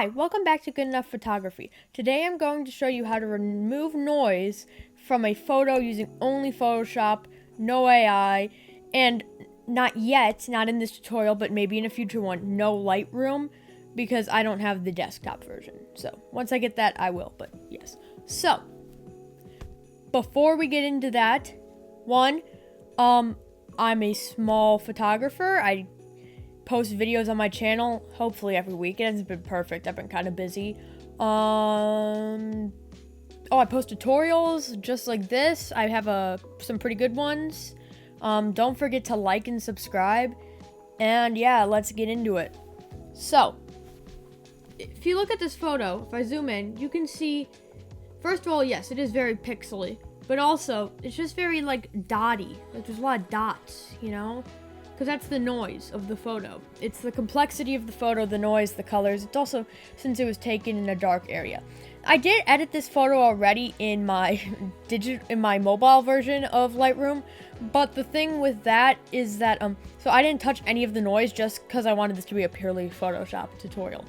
Hi, welcome back to Good Enough Photography. Today I'm going to show you how to remove noise from a photo using only Photoshop, no AI, and not yet, not in this tutorial, but maybe in a future one, no Lightroom, because I don't have the desktop version. So once I get that, I will, but yes. So, before we get into that, I'm a small photographer. I post videos on my channel hopefully every week. It hasn't been perfect. I've been kind of busy. I post tutorials just like this. I have some pretty good ones. Don't forget to like and subscribe. And yeah, let's get into it. So, if you look at this photo, if I zoom in, you can see, first of all, yes, it is very pixely, but also it's just very like dotty. Like there's a lot of dots, you know? Because that's the noise of the photo. It's the complexity of the photo, the noise, the colors. It's also since it was taken in a dark area. I did edit this photo already in my mobile version of Lightroom, but the thing with that is that so I didn't touch any of the noise just because I wanted this to be a purely Photoshop tutorial.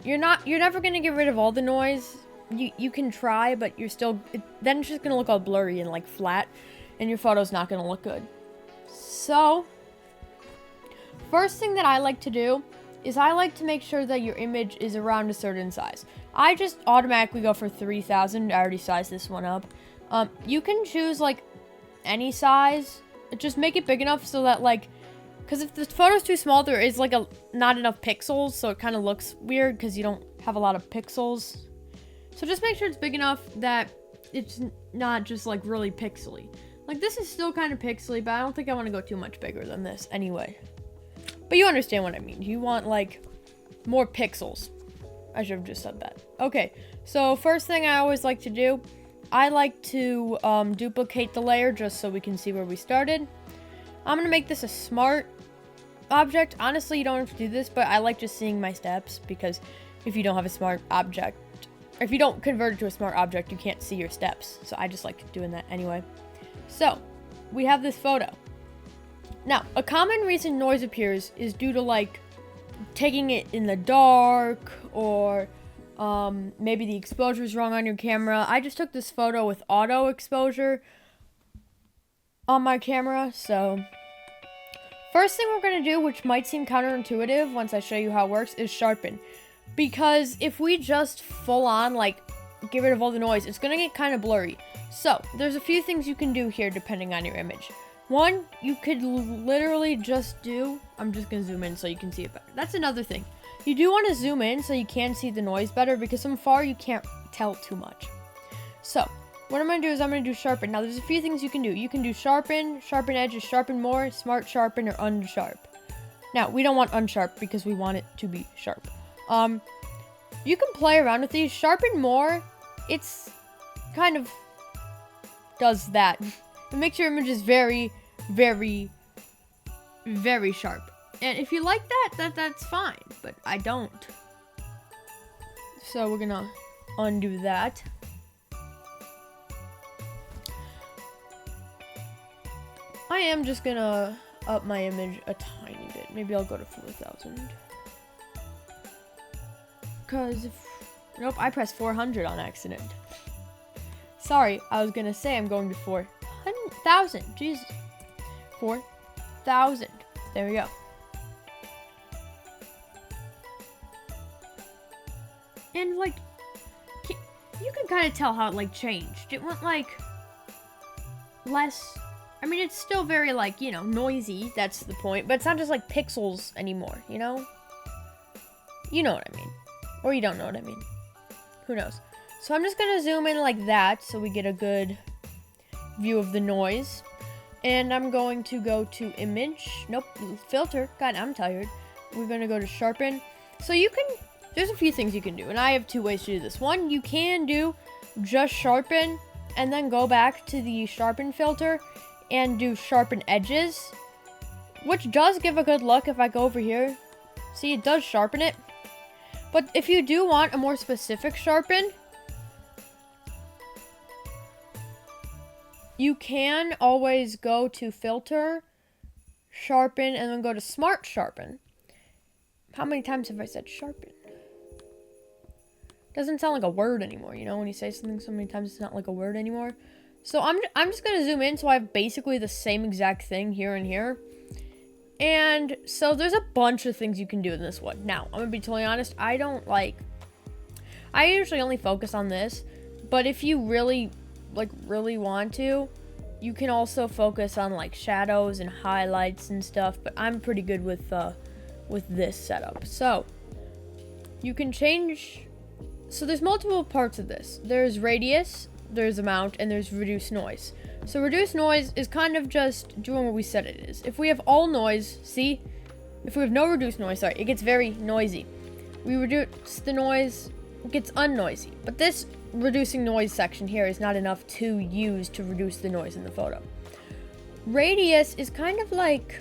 You're never gonna get rid of all the noise. You can try, but then it's just gonna look all blurry and like flat, and your photo's not gonna look good. So, first thing that I like to do is I like to make sure that your image is around a certain size. I just automatically go for 3000. I already sized this one up. You can choose like any size. Just make it big enough so that because if the photo's too small, there is not enough pixels, so it kind of looks weird because you don't have a lot of pixels. So just make sure it's big enough that it's not just really pixely. Like this is still kind of pixely, but I don't think I want to go too much bigger than this anyway. But you understand what I mean. You want more pixels. I should have just said that. Okay, so first thing I always like to do, I like to duplicate the layer just so we can see where we started. I'm going to make this a smart object. Honestly, you don't have to do this, but I like just seeing my steps, because if you don't have a smart object, or if you don't convert it to a smart object, you can't see your steps. So I just like doing that anyway. So, we have this photo. Now, a common reason noise appears is due to taking it in the dark, or maybe the exposure is wrong on your camera. I just took this photo with auto exposure on my camera. So first thing we're going to do, which might seem counterintuitive once I show you how it works, is sharpen. Because if we just full on get rid of all the noise, it's going to get kind of blurry. So there's a few things you can do here depending on your image. One, you could literally just do, I'm just going to zoom in so you can see it better. That's another thing. You do want to zoom in so you can see the noise better, because from far you can't tell too much. So, what I'm going to do is I'm going to do sharpen. Now, there's a few things you can do. You can do sharpen, sharpen edges, sharpen more, smart sharpen, or unsharp. Now, we don't want unsharp because we want it to be sharp. You can play around with these. Sharpen more, it's kind of does that. It makes your images very, very, very sharp. And if you like that's fine, but I don't. So we're gonna undo that. I am just gonna up my image a tiny bit. Maybe I'll go to 4000. Nope, I pressed 400 on accident. Sorry, I was gonna say I'm going to 4,000. Jesus. 4,000. There we go. And you can kind of tell how it changed. It went less. I mean, it's still very noisy. That's the point. But it's not just pixels anymore. You know. You know what I mean, or you don't know what I mean. Who knows? So I'm just gonna zoom in like that so we get a good view of the noise. And I'm going to go to image. Nope, filter. God, I'm tired. We're gonna go to sharpen. So there's a few things you can do, and I have two ways to do this. One, you can do just sharpen and then go back to the sharpen filter and do sharpen edges, which does give a good look. If I go over here, see, it does sharpen it. But if you do want a more specific sharpen, you can always go to filter, sharpen, and then go to smart sharpen. How many times have I said sharpen? doesn't sound like a word anymore. You know, when you say something so many times, it's not like a word anymore. So I'm just gonna zoom in so I have basically the same exact thing here and here. And so there's a bunch of things you can do in this one. Now, I'm gonna be totally honest, I usually only focus on this, but if you really want to, you can also focus on like shadows and highlights and stuff, but I'm pretty good with this setup. So you can change, so there's multiple parts of this. There's radius, there's amount, and there's reduce noise. So reduce noise is kind of just doing what we said it is. If we have all noise, see? If we have no reduce noise, sorry, it gets very noisy. We reduce the noise, it gets unnoisy. But this reducing noise section here is not enough to use to reduce the noise in the photo. Radius is kind of like,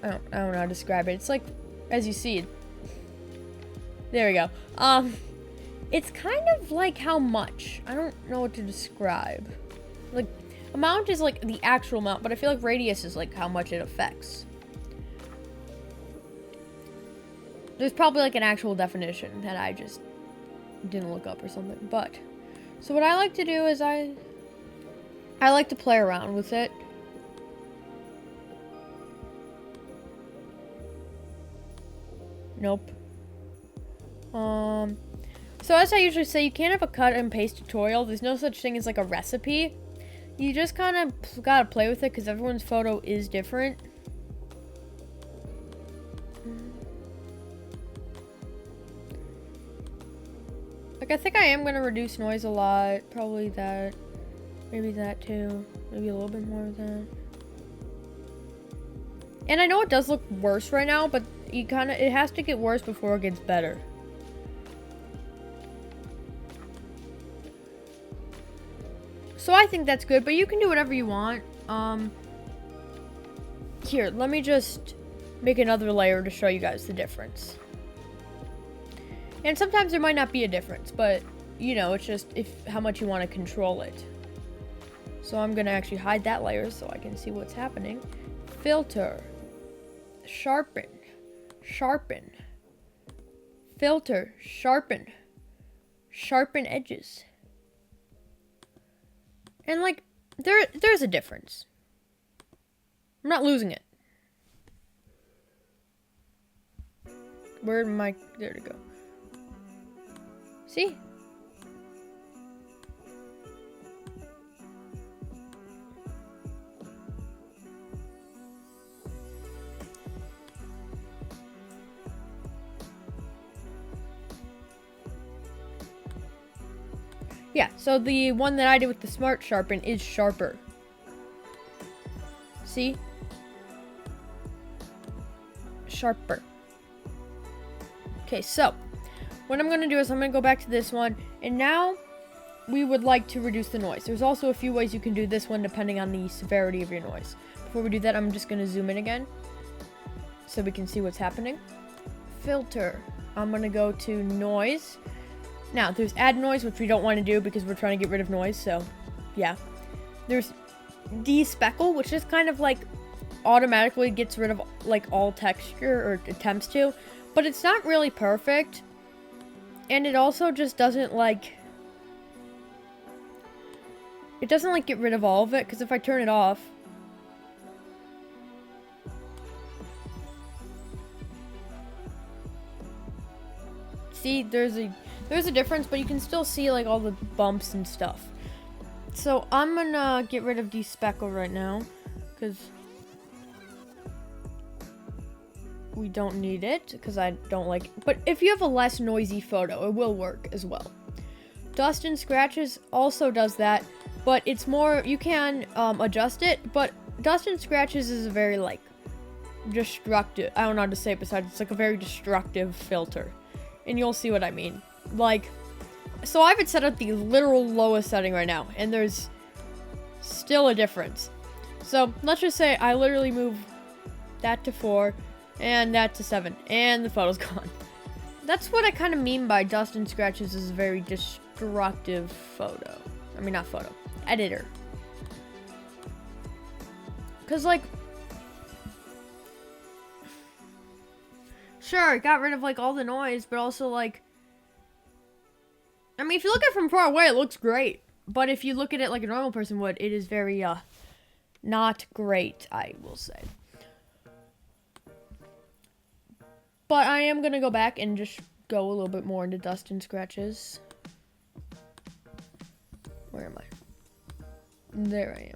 I don't know how to describe it. It's like, as you see, there we go. It's kind of like how much. I don't know what to describe. Like, amount is like the actual amount, but I feel like radius is like how much it affects. There's probably like an actual definition that I just didn't look up or something. But, so what I like to do is I like to play around with it. Nope. So as I usually say, you can't have a cut and paste tutorial. There's no such thing as like a recipe. You just kind of gotta play with it because everyone's photo is different. Like, I think I am gonna reduce noise a lot. Probably that. Maybe that too. Maybe a little bit more of that. And I know it does look worse right now, but it has to get worse before it gets better. So I think that's good, but you can do whatever you want. Here, let me just make another layer to show you guys the difference. And sometimes there might not be a difference, but you know, it's just how much you want to control it. So I'm gonna actually hide that layer so I can see what's happening. Filter, sharpen, sharpen, filter, sharpen, sharpen edges. And like, there's a difference. I'm not losing it. Where am I? There to go. See? Yeah, so the one that I did with the Smart Sharpen is sharper. See? Sharper. Okay, so what I'm going to do is I'm going to go back to this one, and now we would like to reduce the noise. There's also a few ways you can do this one depending on the severity of your noise. Before we do that, I'm just going to zoom in again so we can see what's happening. Filter. I'm going to go to noise. Now, there's add noise, which we don't want to do because we're trying to get rid of noise, so yeah. There's despeckle, which is kind of like automatically gets rid of like all texture, or attempts to, but it's not really perfect. And it also just doesn't like, it doesn't like get rid of all of it, because if I turn it off, see, there's a difference, but you can still see like all the bumps and stuff. So I'm gonna get rid of despeckle right now because we don't need it, because I don't like it. But if you have a less noisy photo, it will work as well. Dust and scratches also does that, but it's more, you can adjust it, but dust and scratches is a very like destructive, I don't know how to say it besides, it's like a very destructive filter. And you'll see what I mean. Like, so I have it set at the literal lowest setting right now, and there's still a difference. So let's just say I literally move that to 4 and that to 7, and the photo's gone. That's what I kind of mean by dust and scratches is a very destructive photo. I mean, not photo, editor. Because like, sure, it got rid of like all the noise, but also like, I mean, if you look at it from far away, it looks great. But if you look at it like a normal person would, it is very, not great, I will say. But I am going to go back and just go a little bit more into dust and scratches. Where am I? There I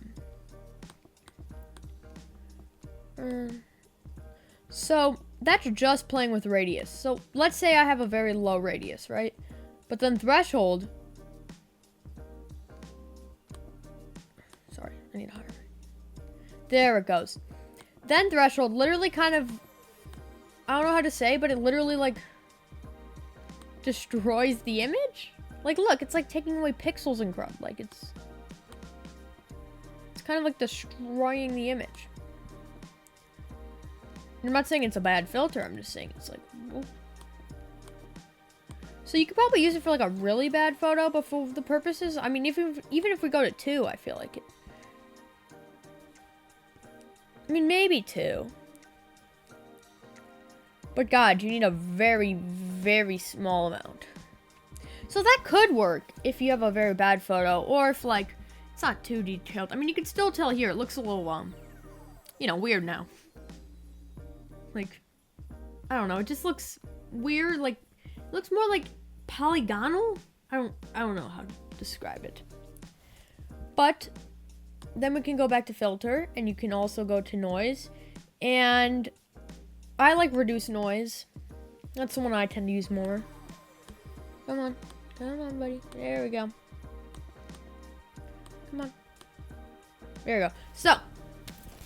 am. So, that's just playing with radius. So, let's say I have a very low radius, right? But then threshold... Sorry, I need higher. There it goes. Then threshold literally kind of... I don't know how to say, but it literally, like... destroys the image? Like, look, it's like taking away pixels and crud. Like, it's kind of like destroying the image. And I'm not saying it's a bad filter. I'm just saying it's like... Whoa. So you could probably use it for, like, a really bad photo, but for the purposes... I mean, even if we go to 2, I feel like it... I mean, maybe 2. But God, you need a very, very small amount. So that could work if you have a very bad photo, or if, like, it's not too detailed. I mean, you can still tell here, it looks a little, you know, weird now. Like, I don't know, it just looks weird, like, it looks more like polygonal? I don't know how to describe it. But then we can go back to filter, and you can also go to noise, and I like reduce noise. That's the one I tend to use more. Come on, buddy. There we go. Come on. There we go. So,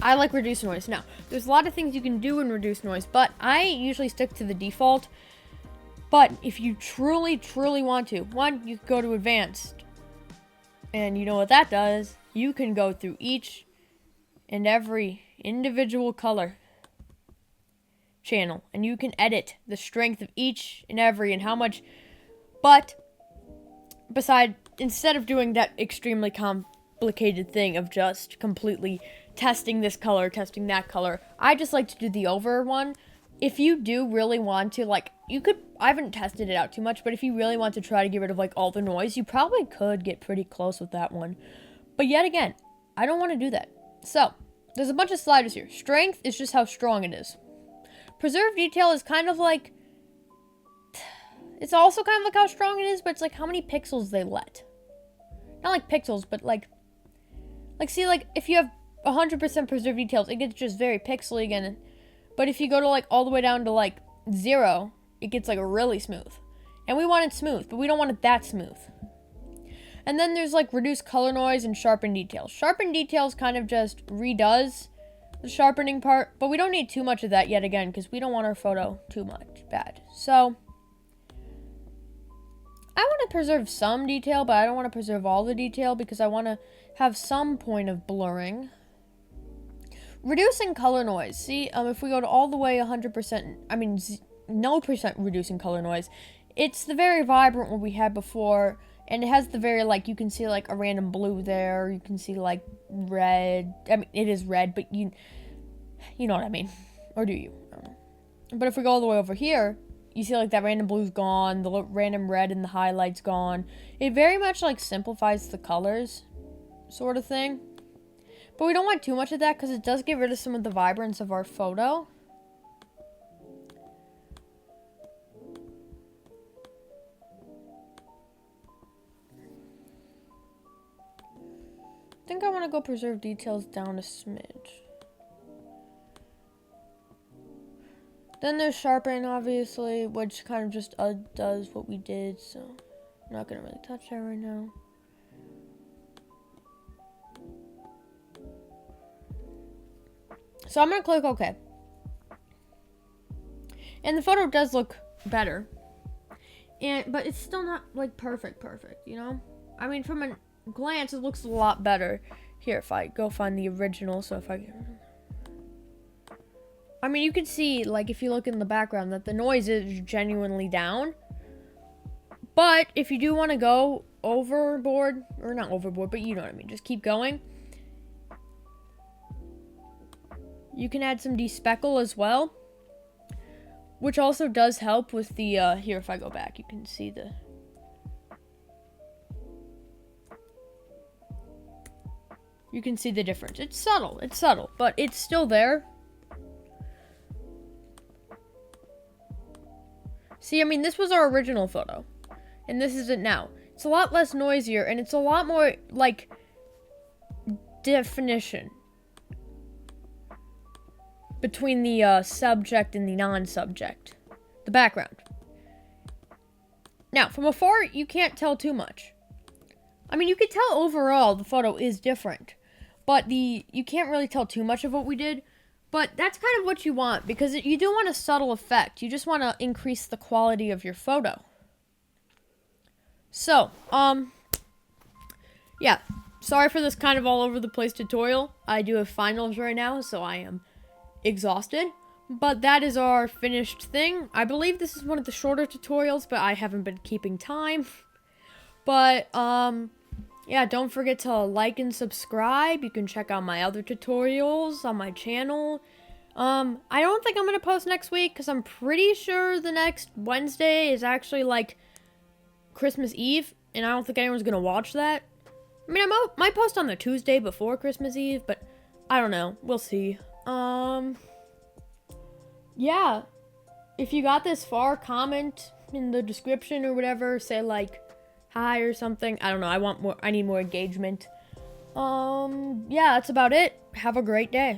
I like reduce noise. Now, there's a lot of things you can do in reduce noise, but I usually stick to the default. But if you truly, truly want to, one, you can go to advanced. And you know what that does? You can go through each and every individual color channel, and you can edit the strength of each and every and how much. But instead of doing that extremely complicated thing of just completely testing this color, testing that color, I just like to do the over one. If you do really want to, like, I haven't tested it out too much, but if you really want to try to get rid of, like, all the noise, you probably could get pretty close with that one. But yet again, I don't want to do that. So, there's a bunch of sliders here. Strength is just how strong it is. Preserve detail is kind of like... It's also kind of like how strong it is, but it's like how many pixels they let. Not like pixels, but like... Like, see, like, if you have 100% preserve details, it gets just very pixely again. But if you go to, like, all the way down to, like, 0, it gets, like, really smooth. And we want it smooth, but we don't want it that smooth. And then there's, like, reduce color noise and sharpen details. Sharpen details kind of just redoes the sharpening part, but we don't need too much of that yet again, because we don't want our photo too much bad. So, I want to preserve some detail, but I don't want to preserve all the detail, because I want to have some point of blurring. Reducing color noise. See, if we go to all the way 100%, I mean, no percent reducing color noise, it's the very vibrant one we had before, and it has the very, like, you can see, like, a random blue there, you can see, like, red. I mean, it is red, but you know what I mean. Or do you? I don't know. But if we go all the way over here, you see, like, that random blue's gone, the random red and the highlight's gone. It very much, like, simplifies the colors, sort of thing. But we don't want too much of that, because it does get rid of some of the vibrance of our photo. I think I want to go preserve details down a smidge. Then there's sharpen, obviously, which kind of just does what we did, so I'm not going to really touch that right now. So I'm going to click OK. And the photo does look better. But it's still not, like, perfect, you know? I mean, from a glance, it looks a lot better. Here, if I go find the original, so if I mean, you can see, like, if you look in the background, that the noise is genuinely down. But if you do want to go overboard, or not overboard, but you know what I mean, just keep going. You can add some despeckle as well, which also does help with the, here, if I go back, you can see You can see the difference. It's subtle, but it's still there. See, I mean, this was our original photo, and this is it now. It's a lot less noisier, and it's a lot more, like, definition between the subject and the non-subject, the background. Now, from afar, you can't tell too much. I mean, you can tell overall the photo is different, but you can't really tell too much of what we did. But that's kind of what you want, because you do want a subtle effect. You just want to increase the quality of your photo. So, yeah. Sorry for this kind of all over the place tutorial. I do have finals right now, so I am exhausted. But that is our finished thing. I believe this is one of the shorter tutorials, but I haven't been keeping time. But, yeah, don't forget to like and subscribe. You can check out my other tutorials on my channel. I don't think I'm going to post next week because I'm pretty sure the next Wednesday is actually, like, Christmas Eve, and I don't think anyone's going to watch that. I mean, I might post on the Tuesday before Christmas Eve, but I don't know. We'll see. Yeah. If you got this far, comment in the description or whatever. Say, like, hi or something. I don't know. I need more engagement. Yeah, that's about it. Have a great day.